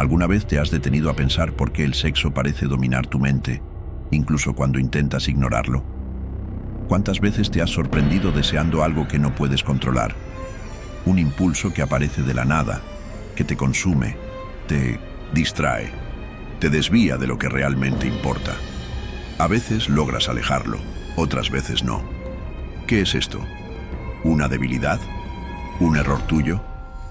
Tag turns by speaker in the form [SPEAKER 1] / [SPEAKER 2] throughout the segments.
[SPEAKER 1] ¿Alguna vez te has detenido a pensar por qué el sexo parece dominar tu mente, incluso cuando intentas ignorarlo? ¿Cuántas veces te has sorprendido deseando algo que no puedes controlar? Un impulso que aparece de la nada, que te consume, te distrae, te desvía de lo que realmente importa. A veces logras alejarlo, otras veces no. ¿Qué es esto? ¿Una debilidad? ¿Un error tuyo?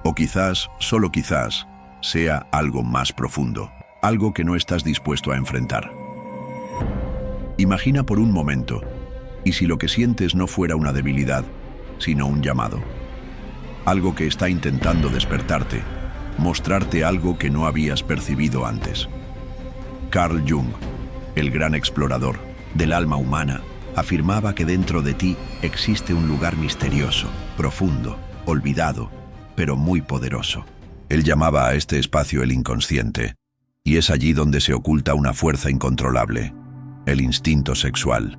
[SPEAKER 1] O quizás, solo quizás, sea algo más profundo, algo que no estás dispuesto a enfrentar. Imagina por un momento, ¿y si lo que sientes no fuera una debilidad, sino un llamado? Algo que está intentando despertarte, mostrarte algo que no habías percibido antes. Carl Jung, el gran explorador del alma humana, afirmaba que dentro de ti existe un lugar misterioso, profundo, olvidado, pero muy poderoso. Él llamaba a este espacio el inconsciente, y es allí donde se oculta una fuerza incontrolable, el instinto sexual.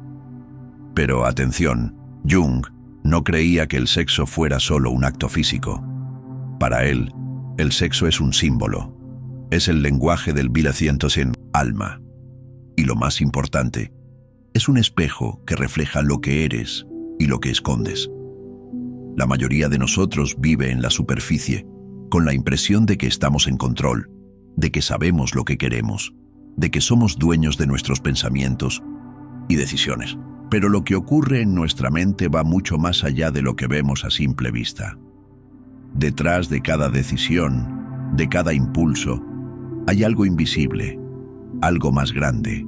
[SPEAKER 1] Pero atención, Jung no creía que el sexo fuera solo un acto físico. Para él, el sexo es un símbolo, es el lenguaje del en alma. Y lo más importante, es un espejo que refleja lo que eres y lo que escondes. La mayoría de nosotros vive en la superficie, con la impresión de que estamos en control, de que sabemos lo que queremos, de que somos dueños de nuestros pensamientos y decisiones. Pero lo que ocurre en nuestra mente va mucho más allá de lo que vemos a simple vista. Detrás de cada decisión, de cada impulso, hay algo invisible, algo más grande,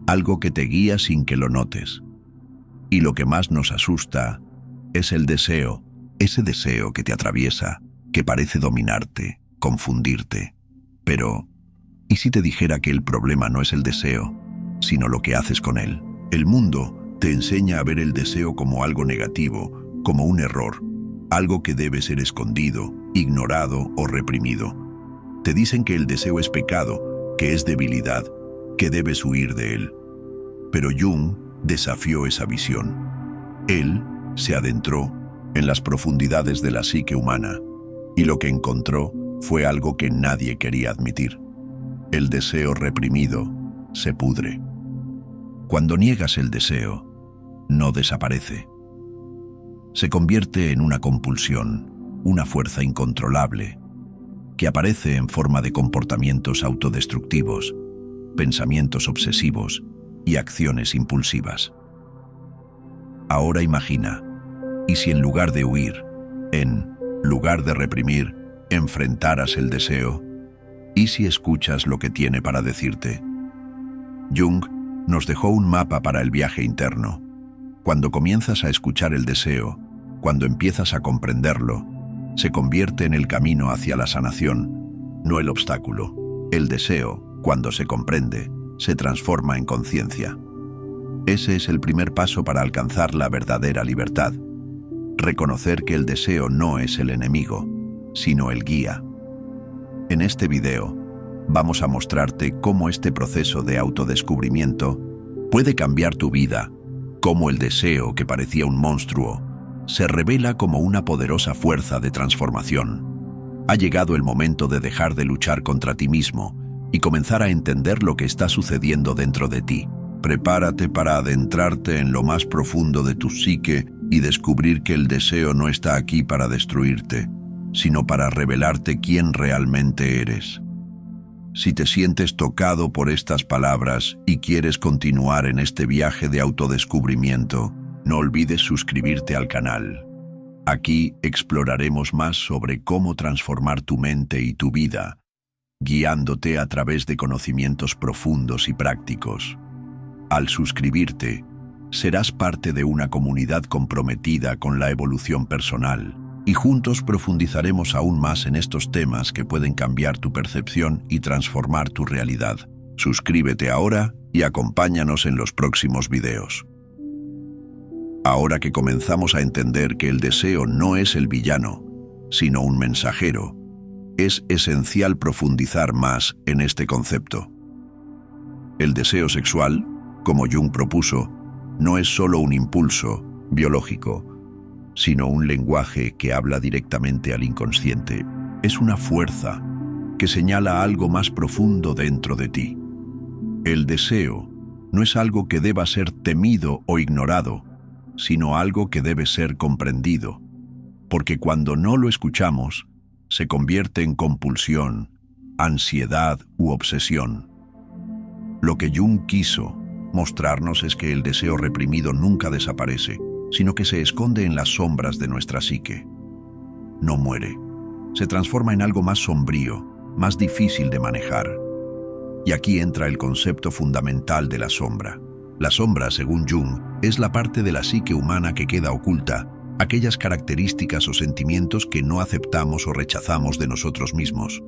[SPEAKER 1] algo que te guía sin que lo notes. Y lo que más nos asusta es el deseo, ese deseo que te atraviesa, que parece dominarte, confundirte. Pero, ¿y si te dijera que el problema no es el deseo, sino lo que haces con él? El mundo te enseña a ver el deseo como algo negativo, como un error, algo que debe ser escondido, ignorado o reprimido. Te dicen que el deseo es pecado, que es debilidad, que debes huir de él. Pero Jung desafió esa visión. Él se adentró en las profundidades de la psique humana, y lo que encontró fue algo que nadie quería admitir. El deseo reprimido se pudre. Cuando niegas el deseo, no desaparece. Se convierte en una compulsión, una fuerza incontrolable, que aparece en forma de comportamientos autodestructivos, pensamientos obsesivos y acciones impulsivas. Ahora imagina, ¿y si en lugar de huir, en lugar de reprimir, enfrentaras el deseo? ¿Y si escuchas lo que tiene para decirte? Jung nos dejó un mapa para el viaje interno. Cuando comienzas a escuchar el deseo, cuando empiezas a comprenderlo, se convierte en el camino hacia la sanación, no el obstáculo. El deseo, cuando se comprende, se transforma en conciencia. Ese es el primer paso para alcanzar la verdadera libertad. Reconocer que el deseo no es el enemigo, sino el guía. En este video, vamos a mostrarte cómo este proceso de autodescubrimiento puede cambiar tu vida, cómo el deseo que parecía un monstruo se revela como una poderosa fuerza de transformación. Ha llegado el momento de dejar de luchar contra ti mismo y comenzar a entender lo que está sucediendo dentro de ti. Prepárate para adentrarte en lo más profundo de tu psique y descubrir que el deseo no está aquí para destruirte, sino para revelarte quién realmente eres. Si te sientes tocado por estas palabras y quieres continuar en este viaje de autodescubrimiento, no olvides suscribirte al canal. Aquí exploraremos más sobre cómo transformar tu mente y tu vida, guiándote a través de conocimientos profundos y prácticos. Al suscribirte, serás parte de una comunidad comprometida con la evolución personal, y juntos profundizaremos aún más en estos temas que pueden cambiar tu percepción y transformar tu realidad. Suscríbete ahora y acompáñanos en los próximos videos. Ahora que comenzamos a entender que el deseo no es el villano, sino un mensajero, es esencial profundizar más en este concepto. El deseo sexual, como Jung propuso, no es solo un impulso biológico, sino un lenguaje que habla directamente al inconsciente. Es una fuerza que señala algo más profundo dentro de ti. El deseo no es algo que deba ser temido o ignorado, sino algo que debe ser comprendido, porque cuando no lo escuchamos, se convierte en compulsión, ansiedad u obsesión. Lo que Jung quiso mostrarnos es que el deseo reprimido nunca desaparece, sino que se esconde en las sombras de nuestra psique. No muere, se transforma en algo más sombrío, más difícil de manejar. Y aquí entra el concepto fundamental de la sombra. La sombra, según Jung, es la parte de la psique humana que queda oculta, aquellas características o sentimientos que no aceptamos o rechazamos de nosotros mismos.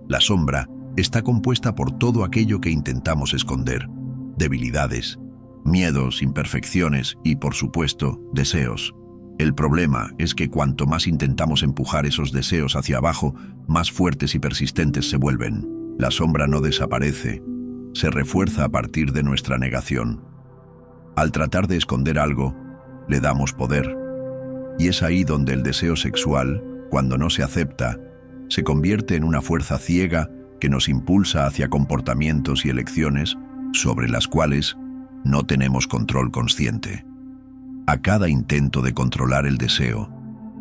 [SPEAKER 1] La sombra está compuesta por todo aquello que intentamos esconder: debilidades, miedos, imperfecciones y, por supuesto, deseos. El problema es que cuanto más intentamos empujar esos deseos hacia abajo, más fuertes y persistentes se vuelven. La sombra no desaparece, se refuerza a partir de nuestra negación. Al tratar de esconder algo, le damos poder. Y es ahí donde el deseo sexual, cuando no se acepta, se convierte en una fuerza ciega que nos impulsa hacia comportamientos y elecciones sobre las cuales no tenemos control consciente. A cada intento de controlar el deseo,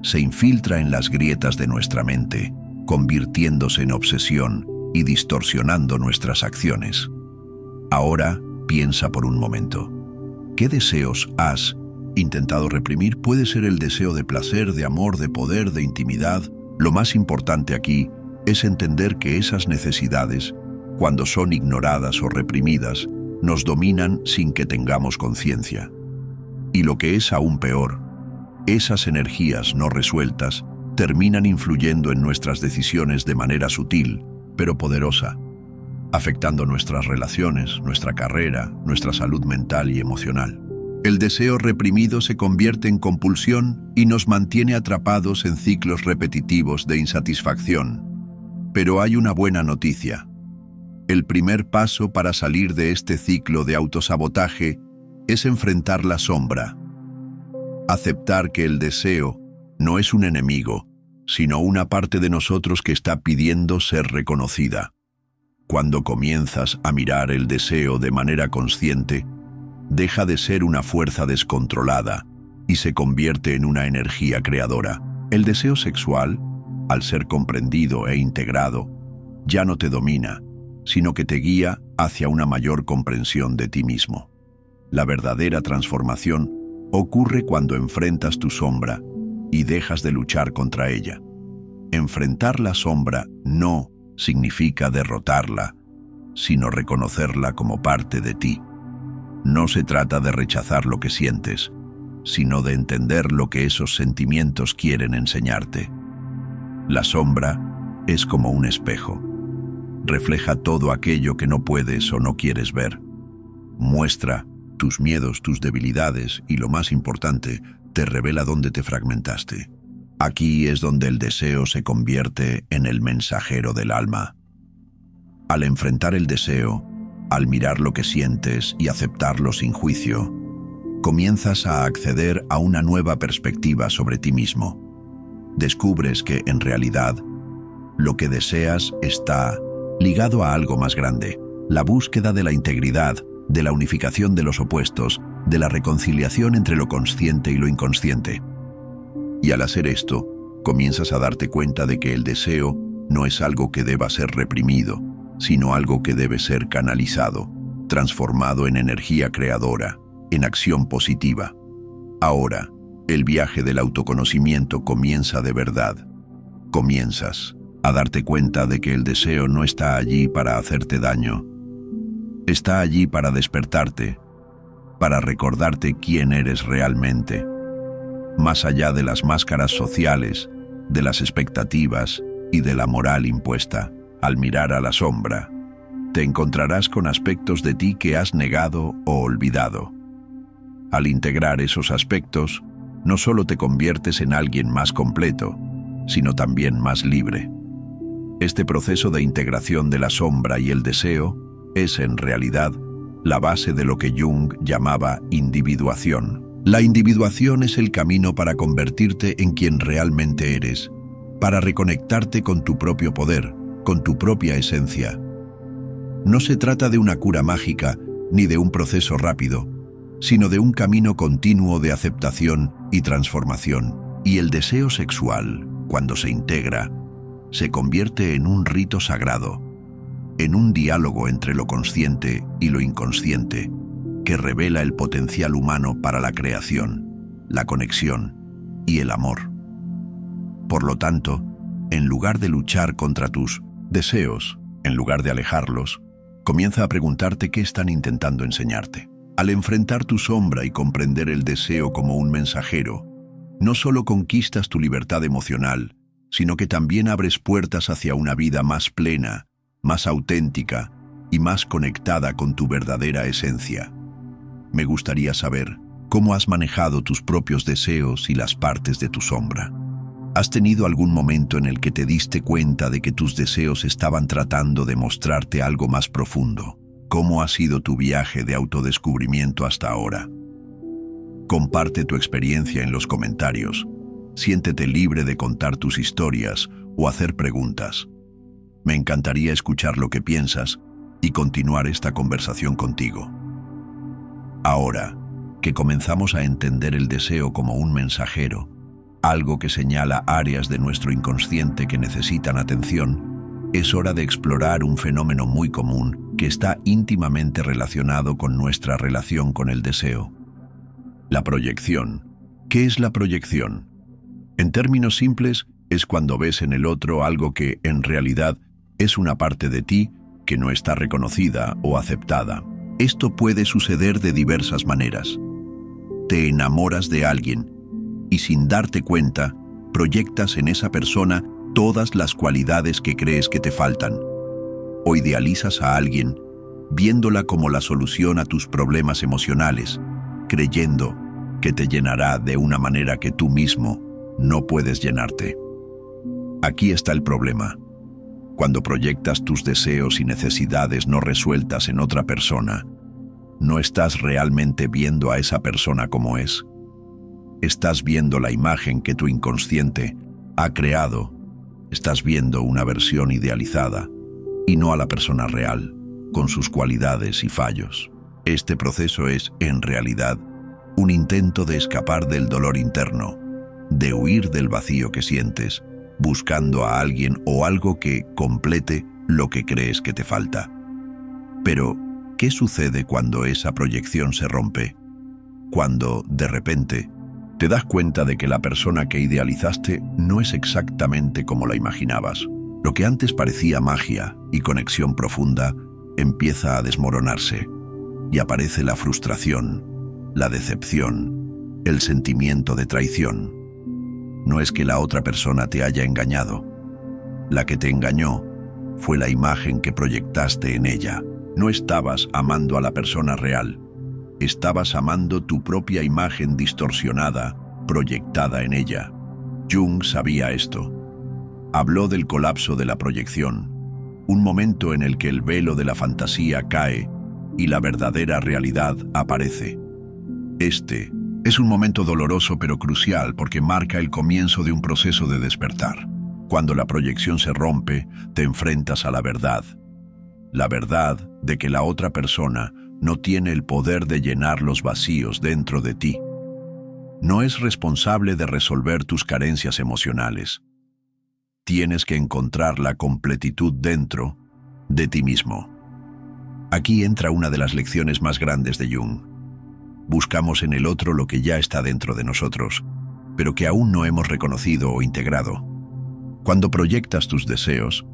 [SPEAKER 1] se infiltra en las grietas de nuestra mente, convirtiéndose en obsesión y distorsionando nuestras acciones. Ahora, piensa por un momento. ¿Qué deseos has intentado reprimir? Puede ser el deseo de placer, de amor, de poder, de intimidad. Lo más importante aquí es entender que esas necesidades, cuando son ignoradas o reprimidas, nos dominan sin que tengamos conciencia. Y lo que es aún peor, esas energías no resueltas terminan influyendo en nuestras decisiones de manera sutil, pero poderosa, afectando nuestras relaciones, nuestra carrera, nuestra salud mental y emocional. El deseo reprimido se convierte en compulsión y nos mantiene atrapados en ciclos repetitivos de insatisfacción. Pero hay una buena noticia. El primer paso para salir de este ciclo de autosabotaje es enfrentar la sombra. Aceptar que el deseo no es un enemigo, sino una parte de nosotros que está pidiendo ser reconocida. Cuando comienzas a mirar el deseo de manera consciente, deja de ser una fuerza descontrolada y se convierte en una energía creadora. El deseo sexual, al ser comprendido e integrado, ya no te domina, sino que te guía hacia una mayor comprensión de ti mismo. La verdadera transformación ocurre cuando enfrentas tu sombra y dejas de luchar contra ella. Enfrentar la sombra no significa derrotarla, sino reconocerla como parte de ti. No se trata de rechazar lo que sientes, sino de entender lo que esos sentimientos quieren enseñarte. La sombra es como un espejo. Refleja todo aquello que no puedes o no quieres ver. Muestra tus miedos, tus debilidades y, lo más importante, te revela dónde te fragmentaste. Aquí es donde el deseo se convierte en el mensajero del alma. Al enfrentar el deseo, al mirar lo que sientes y aceptarlo sin juicio, comienzas a acceder a una nueva perspectiva sobre ti mismo. Descubres que, en realidad, lo que deseas está ligado a algo más grande: la búsqueda de la integridad, de la unificación de los opuestos, de la reconciliación entre lo consciente y lo inconsciente. Y al hacer esto, comienzas a darte cuenta de que el deseo no es algo que deba ser reprimido, sino algo que debe ser canalizado, transformado en energía creadora, en acción positiva. Ahora, el viaje del autoconocimiento comienza de verdad. Comienzas a darte cuenta de que el deseo no está allí para hacerte daño. Está allí para despertarte, para recordarte quién eres realmente. Más allá de las máscaras sociales, de las expectativas y de la moral impuesta, al mirar a la sombra, te encontrarás con aspectos de ti que has negado o olvidado. Al integrar esos aspectos, no solo te conviertes en alguien más completo, sino también más libre. Este proceso de integración de la sombra y el deseo es, en realidad, la base de lo que Jung llamaba individuación. La individuación es el camino para convertirte en quien realmente eres, para reconectarte con tu propio poder, con tu propia esencia. No se trata de una cura mágica ni de un proceso rápido, sino de un camino continuo de aceptación y transformación. Y el deseo sexual, cuando se integra, se convierte en un rito sagrado, en un diálogo entre lo consciente y lo inconsciente, que revela el potencial humano para la creación, la conexión y el amor. Por lo tanto, en lugar de luchar contra tus deseos, en lugar de alejarlos, comienza a preguntarte qué están intentando enseñarte. Al enfrentar tu sombra y comprender el deseo como un mensajero, no solo conquistas tu libertad emocional, sino que también abres puertas hacia una vida más plena, más auténtica y más conectada con tu verdadera esencia. Me gustaría saber cómo has manejado tus propios deseos y las partes de tu sombra. ¿Has tenido algún momento en el que te diste cuenta de que tus deseos estaban tratando de mostrarte algo más profundo? ¿Cómo ha sido tu viaje de autodescubrimiento hasta ahora? Comparte tu experiencia en los comentarios. Siéntete libre de contar tus historias o hacer preguntas. Me encantaría escuchar lo que piensas y continuar esta conversación contigo. Ahora que comenzamos a entender el deseo como un mensajero, algo que señala áreas de nuestro inconsciente que necesitan atención, es hora de explorar un fenómeno muy común que está íntimamente relacionado con nuestra relación con el deseo. La proyección. ¿Qué es la proyección? En términos simples, es cuando ves en el otro algo que, en realidad, es una parte de ti que no está reconocida o aceptada. Esto puede suceder de diversas maneras. Te enamoras de alguien y, sin darte cuenta, proyectas en esa persona todas las cualidades que crees que te faltan. O idealizas a alguien, viéndola como la solución a tus problemas emocionales, creyendo que te llenará de una manera que tú mismo no puedes llenarte. Aquí está el problema. Cuando proyectas tus deseos y necesidades no resueltas en otra persona, no estás realmente viendo a esa persona como es. Estás viendo la imagen que tu inconsciente ha creado. Estás viendo una versión idealizada y no a la persona real, con sus cualidades y fallos. Este proceso es, en realidad, un intento de escapar del dolor interno, de huir del vacío que sientes, buscando a alguien o algo que complete lo que crees que te falta. Pero, ¿qué sucede cuando esa proyección se rompe? Cuando, de repente, te das cuenta de que la persona que idealizaste no es exactamente como la imaginabas. Lo que antes parecía magia y conexión profunda empieza a desmoronarse y aparece la frustración, la decepción, el sentimiento de traición. No es que la otra persona te haya engañado. La que te engañó fue la imagen que proyectaste en ella. No estabas amando a la persona real. Estabas amando tu propia imagen distorsionada, proyectada en ella. Jung sabía esto. Habló del colapso de la proyección, un momento en el que el velo de la fantasía cae y la verdadera realidad aparece. Este es un momento doloroso pero crucial porque marca el comienzo de un proceso de despertar. Cuando la proyección se rompe, te enfrentas a la verdad de que la otra persona no tiene el poder de llenar los vacíos dentro de ti. No es responsable de resolver tus carencias emocionales. Tienes que encontrar la completitud dentro de ti mismo. Aquí entra una de las lecciones más grandes de Jung. Buscamos en el otro lo que ya está dentro de nosotros, pero que aún no hemos reconocido o integrado. Cuando proyectas tus deseos,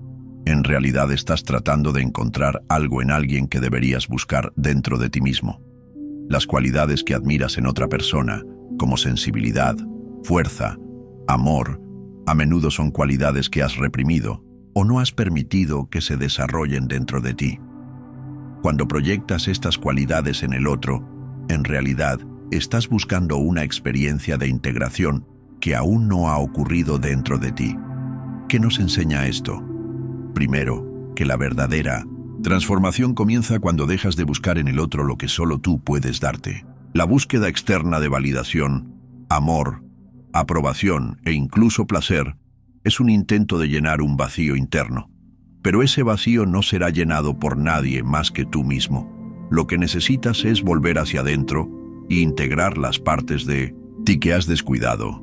[SPEAKER 1] en realidad estás tratando de encontrar algo en alguien que deberías buscar dentro de ti mismo. Las cualidades que admiras en otra persona, como sensibilidad, fuerza, amor, a menudo son cualidades que has reprimido o no has permitido que se desarrollen dentro de ti. Cuando proyectas estas cualidades en el otro, en realidad estás buscando una experiencia de integración que aún no ha ocurrido dentro de ti. ¿Qué nos enseña esto? Primero, que la verdadera transformación comienza cuando dejas de buscar en el otro lo que solo tú puedes darte. La búsqueda externa de validación, amor, aprobación e incluso placer es un intento de llenar un vacío interno. Pero ese vacío no será llenado por nadie más que tú mismo. Lo que necesitas es volver hacia adentro e integrar las partes de ti que has descuidado.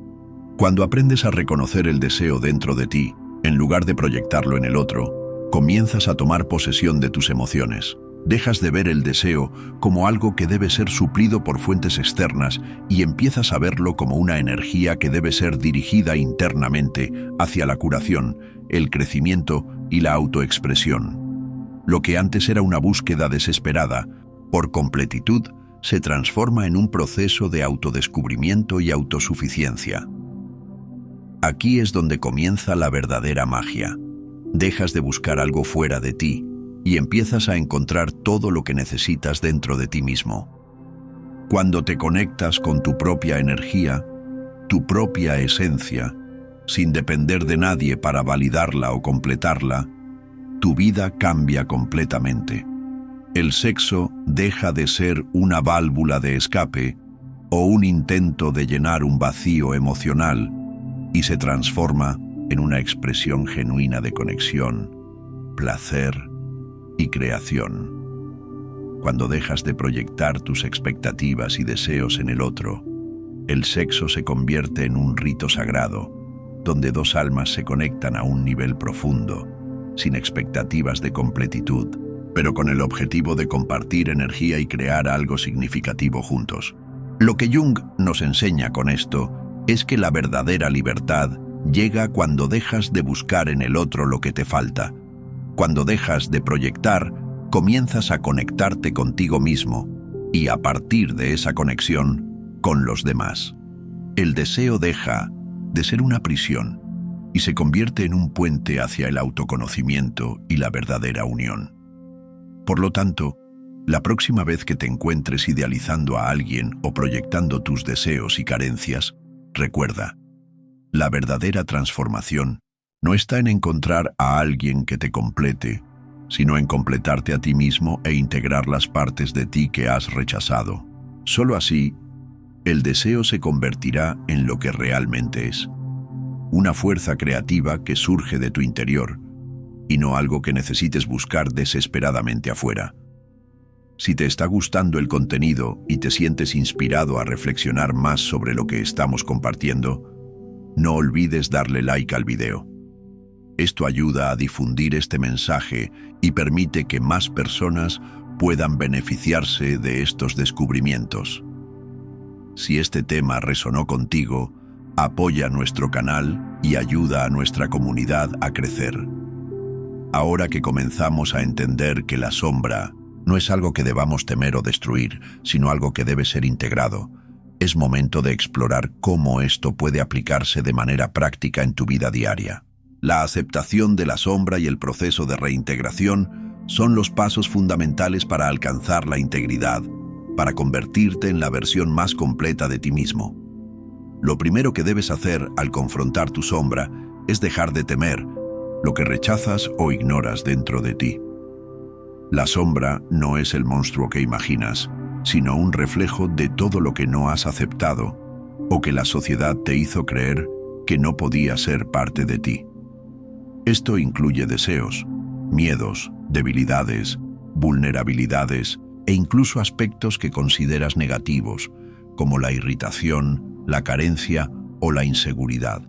[SPEAKER 1] Cuando aprendes a reconocer el deseo dentro de ti, en lugar de proyectarlo en el otro, comienzas a tomar posesión de tus emociones. Dejas de ver el deseo como algo que debe ser suplido por fuentes externas y empiezas a verlo como una energía que debe ser dirigida internamente hacia la curación, el crecimiento y la autoexpresión. Lo que antes era una búsqueda desesperada por completitud se transforma en un proceso de autodescubrimiento y autosuficiencia. Aquí es donde comienza la verdadera magia. Dejas de buscar algo fuera de ti y empiezas a encontrar todo lo que necesitas dentro de ti mismo. Cuando te conectas con tu propia energía, tu propia esencia, sin depender de nadie para validarla o completarla, tu vida cambia completamente. El sexo deja de ser una válvula de escape o un intento de llenar un vacío emocional y se transforma en una expresión genuina de conexión, placer y creación. Cuando dejas de proyectar tus expectativas y deseos en el otro, el sexo se convierte en un rito sagrado, donde dos almas se conectan a un nivel profundo, sin expectativas de completitud, pero con el objetivo de compartir energía y crear algo significativo juntos. Lo que Jung nos enseña con esto es que la verdadera libertad llega cuando dejas de buscar en el otro lo que te falta. Cuando dejas de proyectar, comienzas a conectarte contigo mismo y a partir de esa conexión, con los demás. El deseo deja de ser una prisión y se convierte en un puente hacia el autoconocimiento y la verdadera unión. Por lo tanto, la próxima vez que te encuentres idealizando a alguien o proyectando tus deseos y carencias, recuerda, la verdadera transformación no está en encontrar a alguien que te complete, sino en completarte a ti mismo e integrar las partes de ti que has rechazado. Solo así, el deseo se convertirá en lo que realmente es, una fuerza creativa que surge de tu interior, y no algo que necesites buscar desesperadamente afuera. Si te está gustando el contenido y te sientes inspirado a reflexionar más sobre lo que estamos compartiendo, no olvides darle like al video. Esto ayuda a difundir este mensaje y permite que más personas puedan beneficiarse de estos descubrimientos. Si este tema resonó contigo, apoya nuestro canal y ayuda a nuestra comunidad a crecer. Ahora que comenzamos a entender que la sombra no es algo que debamos temer o destruir, sino algo que debe ser integrado, es momento de explorar cómo esto puede aplicarse de manera práctica en tu vida diaria. La aceptación de la sombra y el proceso de reintegración son los pasos fundamentales para alcanzar la integridad, para convertirte en la versión más completa de ti mismo. Lo primero que debes hacer al confrontar tu sombra es dejar de temer lo que rechazas o ignoras dentro de ti. La sombra no es el monstruo que imaginas, sino un reflejo de todo lo que no has aceptado o que la sociedad te hizo creer que no podía ser parte de ti. Esto incluye deseos, miedos, debilidades, vulnerabilidades e incluso aspectos que consideras negativos, como la irritación, la carencia o la inseguridad.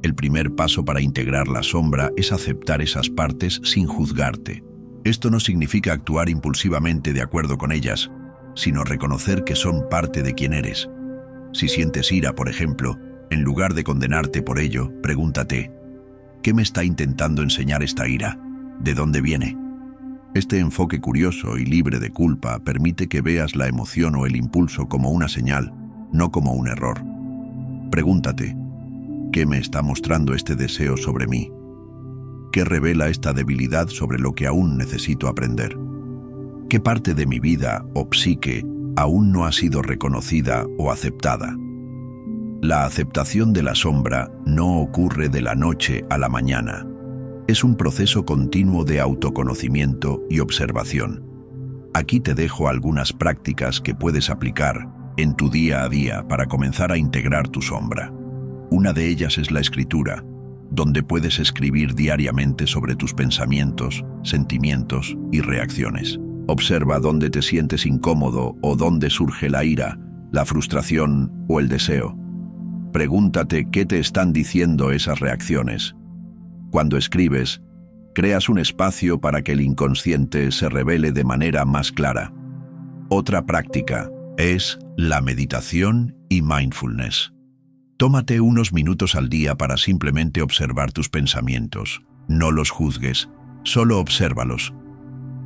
[SPEAKER 1] El primer paso para integrar la sombra es aceptar esas partes sin juzgarte. Esto no significa actuar impulsivamente de acuerdo con ellas, sino reconocer que son parte de quien eres. Si sientes ira, por ejemplo, en lugar de condenarte por ello, pregúntate, ¿qué me está intentando enseñar esta ira? ¿De dónde viene? Este enfoque curioso y libre de culpa permite que veas la emoción o el impulso como una señal, no como un error. Pregúntate, ¿qué me está mostrando este deseo sobre mí? ¿Qué revela esta debilidad sobre lo que aún necesito aprender? ¿Qué parte de mi vida o psique aún no ha sido reconocida o aceptada? La aceptación de la sombra no ocurre de la noche a la mañana. Es un proceso continuo de autoconocimiento y observación. Aquí te dejo algunas prácticas que puedes aplicar en tu día a día para comenzar a integrar tu sombra. Una de ellas es la escritura. donde puedes escribir diariamente sobre tus pensamientos, sentimientos y reacciones. Observa dónde te sientes incómodo o dónde surge la ira, la frustración o el deseo. Pregúntate qué te están diciendo esas reacciones. Cuando escribes, creas un espacio para que el inconsciente se revele de manera más clara. Otra práctica es la meditación y mindfulness. Tómate unos minutos al día para simplemente observar tus pensamientos. No los juzgues, solo obsérvalos.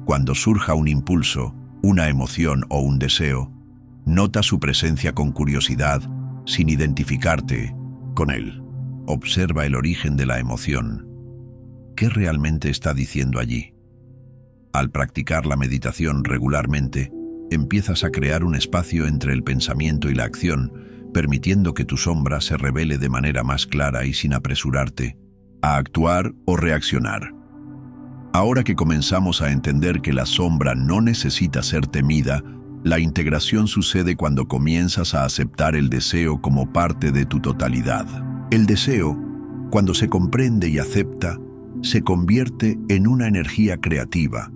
[SPEAKER 1] Cuando surja un impulso, una emoción o un deseo, nota su presencia con curiosidad, sin identificarte con él. Observa el origen de la emoción. ¿Qué realmente está diciendo allí? Al practicar la meditación regularmente, empiezas a crear un espacio entre el pensamiento y la acción, permitiendo que tu sombra se revele de manera más clara y sin apresurarte a actuar o reaccionar. Ahora que comenzamos a entender que la sombra no necesita ser temida, la integración sucede cuando comienzas a aceptar el deseo como parte de tu totalidad. El deseo, cuando se comprende y acepta, se convierte en una energía creativa,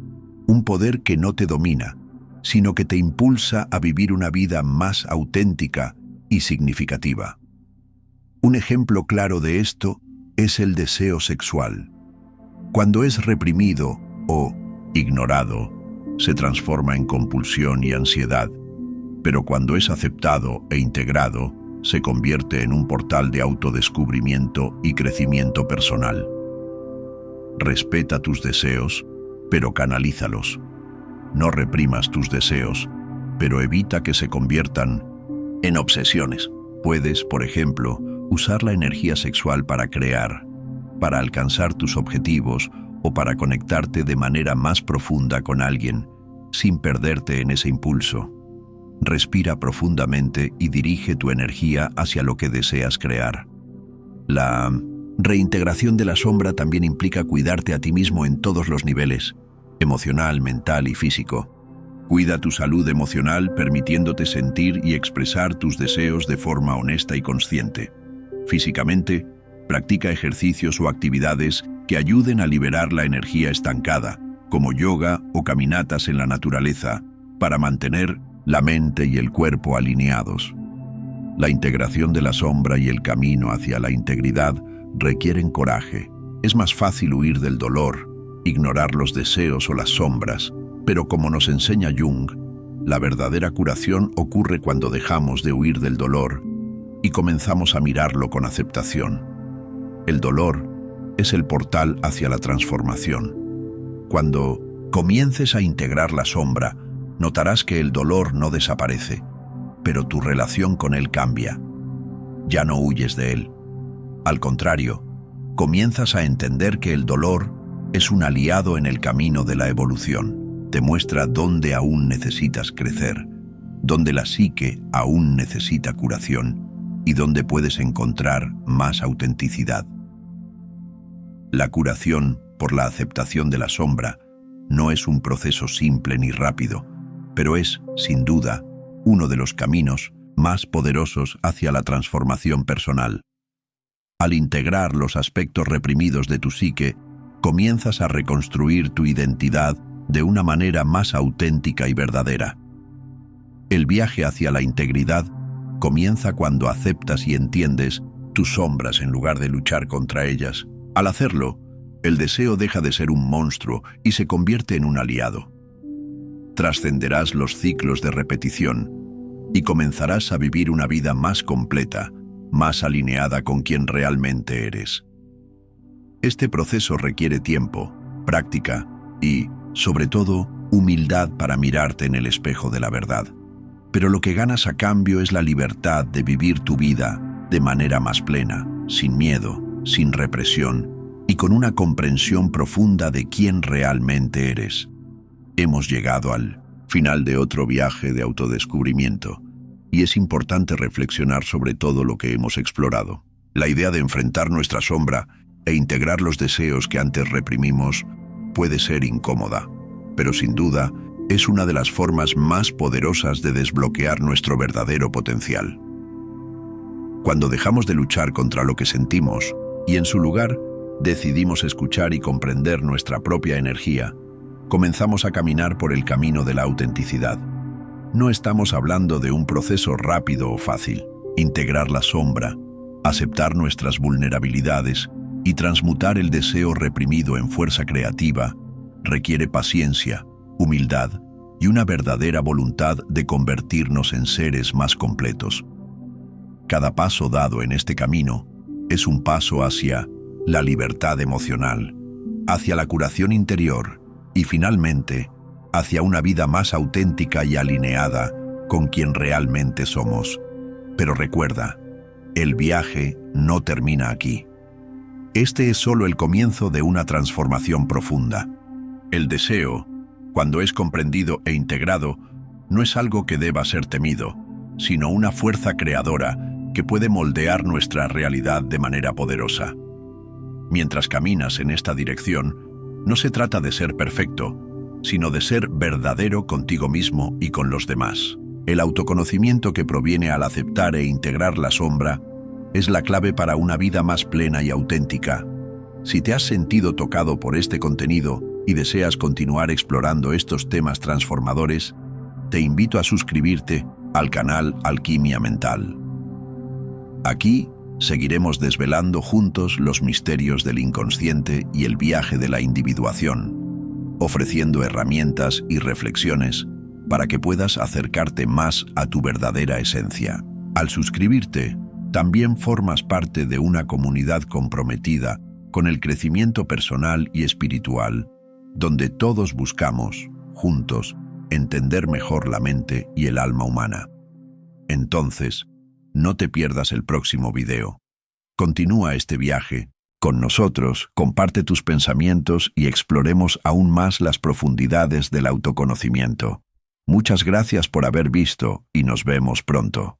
[SPEAKER 1] un poder que no te domina, sino que te impulsa a vivir una vida más auténtica y significativa. Un ejemplo claro de esto es el deseo sexual. Cuando es reprimido o ignorado, se transforma en compulsión y ansiedad, pero cuando es aceptado e integrado, se convierte en un portal de autodescubrimiento y crecimiento personal. Respeta tus deseos, pero canalízalos. No reprimas tus deseos, pero evita que se conviertan en obsesiones. Puedes, por ejemplo, usar la energía sexual para crear, para alcanzar tus objetivos o para conectarte de manera más profunda con alguien, sin perderte en ese impulso. Respira profundamente y dirige tu energía hacia lo que deseas crear. La reintegración de la sombra también implica cuidarte a ti mismo en todos los niveles, emocional, mental y físico. Cuida tu salud emocional permitiéndote sentir y expresar tus deseos de forma honesta y consciente. Físicamente, practica ejercicios o actividades que ayuden a liberar la energía estancada, como yoga o caminatas en la naturaleza, para mantener la mente y el cuerpo alineados. La integración de la sombra y el camino hacia la integridad requieren coraje. Es más fácil huir del dolor, ignorar los deseos o las sombras, pero como nos enseña Jung, la verdadera curación ocurre cuando dejamos de huir del dolor y comenzamos a mirarlo con aceptación. El dolor es el portal hacia la transformación. Cuando comiences a integrar la sombra, notarás que el dolor no desaparece, pero tu relación con él cambia. Ya no huyes de él. Al contrario, comienzas a entender que el dolor es un aliado en el camino de la evolución. Te muestra dónde aún necesitas crecer, dónde la psique aún necesita curación y dónde puedes encontrar más autenticidad. La curación por la aceptación de la sombra no es un proceso simple ni rápido, pero es, sin duda, uno de los caminos más poderosos hacia la transformación personal. Al integrar los aspectos reprimidos de tu psique, comienzas a reconstruir tu identidad de una manera más auténtica y verdadera. El viaje hacia la integridad comienza cuando aceptas y entiendes tus sombras en lugar de luchar contra ellas. Al hacerlo, el deseo deja de ser un monstruo y se convierte en un aliado. Trascenderás los ciclos de repetición y comenzarás a vivir una vida más completa, más alineada con quien realmente eres. Este proceso requiere tiempo, práctica y, sobre todo, humildad para mirarte en el espejo de la verdad. Pero lo que ganas a cambio es la libertad de vivir tu vida de manera más plena, sin miedo, sin represión y con una comprensión profunda de quién realmente eres. Hemos llegado al final de otro viaje de autodescubrimiento y es importante reflexionar sobre todo lo que hemos explorado. La idea de enfrentar nuestra sombra e integrar los deseos que antes reprimimos puede ser incómoda, pero sin duda es una de las formas más poderosas de desbloquear nuestro verdadero potencial. Cuando dejamos de luchar contra lo que sentimos, y en su lugar decidimos escuchar y comprender nuestra propia energía, comenzamos a caminar por el camino de la autenticidad. No estamos hablando de un proceso rápido o fácil. Integrar la sombra, aceptar nuestras vulnerabilidades y transmutar el deseo reprimido en fuerza creativa requiere paciencia, humildad y una verdadera voluntad de convertirnos en seres más completos. Cada paso dado en este camino es un paso hacia la libertad emocional, hacia la curación interior y finalmente hacia una vida más auténtica y alineada con quien realmente somos. Pero recuerda, el viaje no termina aquí. Este es solo el comienzo de una transformación profunda. El deseo, cuando es comprendido e integrado, no es algo que deba ser temido, sino una fuerza creadora que puede moldear nuestra realidad de manera poderosa. Mientras caminas en esta dirección, no se trata de ser perfecto, sino de ser verdadero contigo mismo y con los demás. El autoconocimiento que proviene al aceptar e integrar la sombra es la clave para una vida más plena y auténtica. Si te has sentido tocado por este contenido y deseas continuar explorando estos temas transformadores, te invito a suscribirte al canal Alquimia Mental. Aquí seguiremos desvelando juntos los misterios del inconsciente y el viaje de la individuación, ofreciendo herramientas y reflexiones para que puedas acercarte más a tu verdadera esencia. Al suscribirte, también formas parte de una comunidad comprometida con el crecimiento personal y espiritual, donde todos buscamos, juntos, entender mejor la mente y el alma humana. Entonces, no te pierdas el próximo video. Continúa este viaje con nosotros, comparte tus pensamientos y exploremos aún más las profundidades del autoconocimiento. Muchas gracias por haber visto y nos vemos pronto.